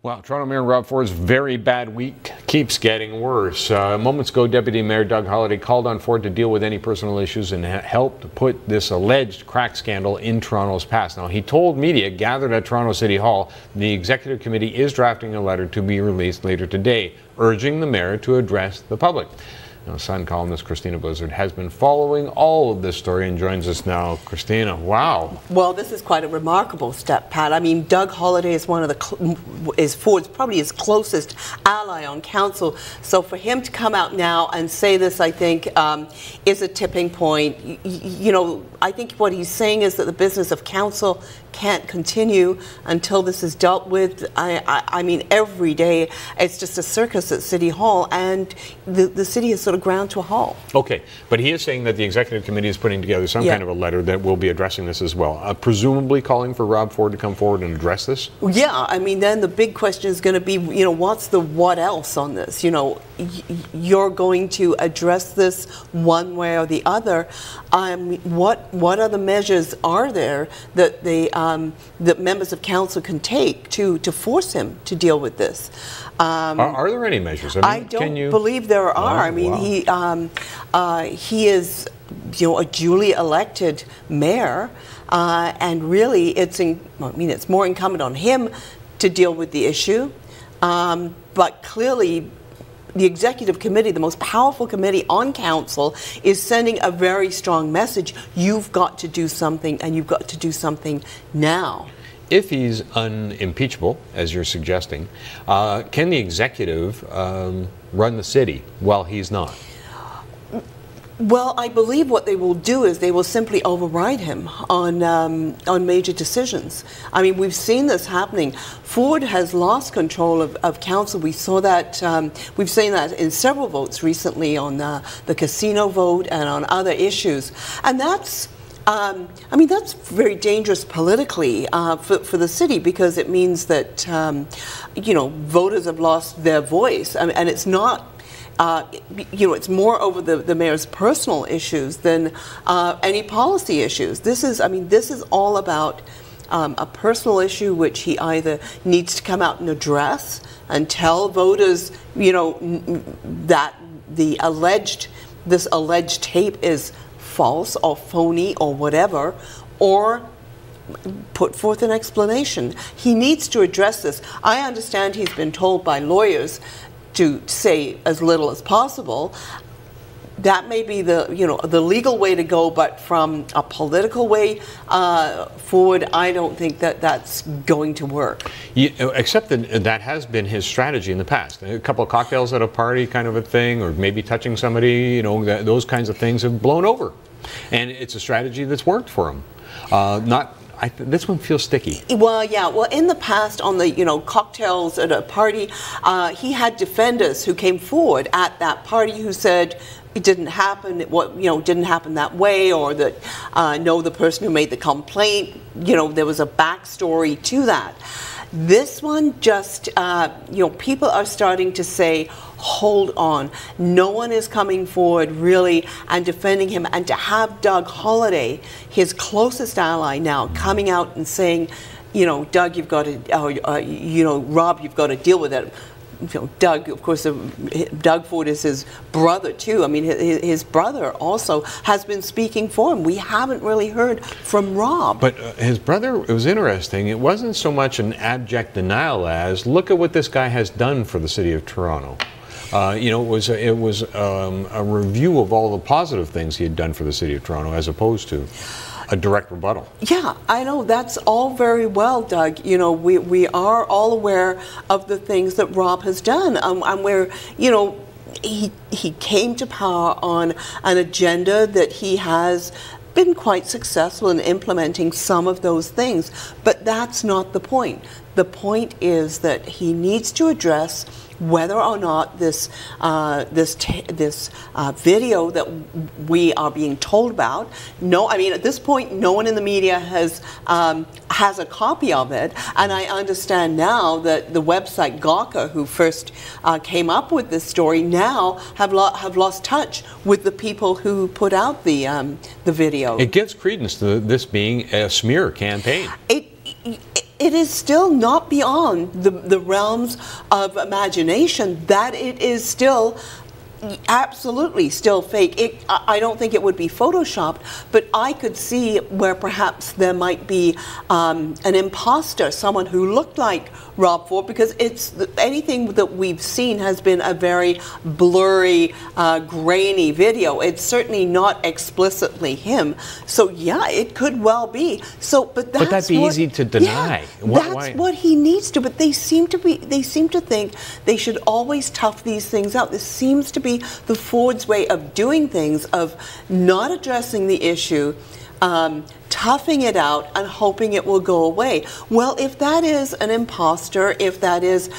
Well, Toronto Mayor Rob Ford's very bad week keeps getting worse. Moments ago, Deputy Mayor Doug Holliday called on Ford to deal with any personal issues and helped put this alleged crack scandal in Toronto's past. Now, he told media gathered at Toronto City Hall the Executive Committee is drafting a letter to be released later today, urging the mayor to address the public. Now, Sun columnist Christina Blizzard has been following all of this story and joins us now. Christina, wow. Well, this is quite a remarkable step, Pat. I mean, Doug Holliday is one of is Ford's probably his closest ally on council. So for him to come out now and say this, I think, is a tipping point. You know, I think what he's saying is that the business of council can't continue until this is dealt with. I mean, every day it's just a circus at City Hall, and the city is sort of ground to a halt. Okay, but he is saying that the Executive Committee is putting together some kind of a letter that will be addressing this as well, presumably calling for Rob Ford to come forward and address this? Yeah, I mean, then the big question is going to be, you know, what's the what else on this? You know, you're going to address this one way or the other. What other measures are there that that members of council can take to force him to deal with this? Are there any measures? I don't believe there are. I mean, he is, you know, a duly elected mayor, and really, it's more incumbent on him to deal with the issue. But clearly, the Executive Committee, the most powerful committee on council, is sending a very strong message. You've got to do something, and you've got to do something now. If he's unimpeachable, as you're suggesting, can the executive run the city while he's not? Well, I believe what they will do is they will simply override him on major decisions. I mean, we've seen this happening. Ford has lost control of council. We saw that, we've seen that in several votes recently on the casino vote and on other issues. And that's, I mean, that's very dangerous politically for the city, because it means that, you know, voters have lost their voice. I mean, and it's not, you know, it's more over the mayor's personal issues than any policy issues. This is, I mean, this is all about a personal issue which he either needs to come out and address and tell voters, you know, that this alleged tape is false or phony or whatever, or put forth an explanation. He needs to address this. I understand he's been told by lawyers to say as little as possible. That may be the, you know, the legal way to go, but from a political way forward, I don't think that that's going to work. Except that that has been his strategy in the past. A couple of cocktails at a party kind of a thing, or maybe touching somebody, you know, those kinds of things have blown over. And it's a strategy that's worked for him. This one feels sticky. Well, yeah. Well, in the past, on the, you know, cocktails at a party, he had defenders who came forward at that party who said it didn't happen. Didn't happen that way, or that no, the person who made the complaint, you know, there was a backstory to that. This one just, you know, people are starting to say, hold on, no one is coming forward really and defending him. And to have Doug Holliday, his closest ally now, coming out and saying, you know, Doug, you've got to, you know, Rob, you've got to deal with it. You know, Doug, of course, Doug Ford is his brother too. I mean, his brother also has been speaking for him. We haven't really heard from Rob. But his brother, it was interesting. It wasn't so much an abject denial as, look at what this guy has done for the city of Toronto. You know, it was a review of all the positive things he had done for the city of Toronto, as opposed to a direct rebuttal. Yeah, I know, that's all very well, Doug. You know, we are all aware of the things that Rob has done, and where, you know, he came to power on an agenda that he has been quite successful in implementing some of those things, but that's not the point. The point is that he needs to address whether or not this video that we are being told about. No, I mean, at this point, no one in the media has a copy of it, and I understand now that the website Gawker, who first came up with this story, now have lost touch with the people who put out the video. It gives credence to this being a smear campaign. it is still not beyond the realms of imagination that it is still absolutely still fake. I don't think it would be photoshopped, but I could see where perhaps there might be an imposter, someone who looked like Rob Ford, because anything that we've seen has been a very blurry, grainy video. It's certainly not explicitly him. So yeah, it could well be. So, but that'd be easy to deny. Yeah, that's what he needs to. But they seem to think they should always tough these things out. This seems to be the Ford's way of doing things, of not addressing the issue, toughing it out and hoping it will go away. Well, if that is an imposter, if that is,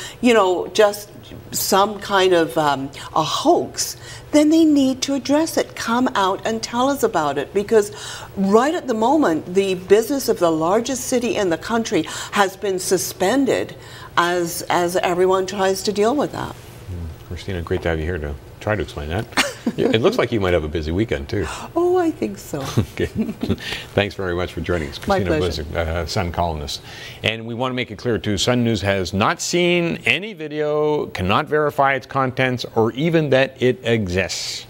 just some kind of a hoax, then they need to address it. Come out and tell us about it, because right at the moment, the business of the largest city in the country has been suspended as everyone tries to deal with that. Christina, great to have you here to try to explain that. It looks like you might have a busy weekend too. Oh, I think so. Okay. Thanks very much for joining us. Christina Blizzard, Sun columnist. And we want to make it clear too, Sun News has not seen any video, cannot verify its contents, or even that it exists.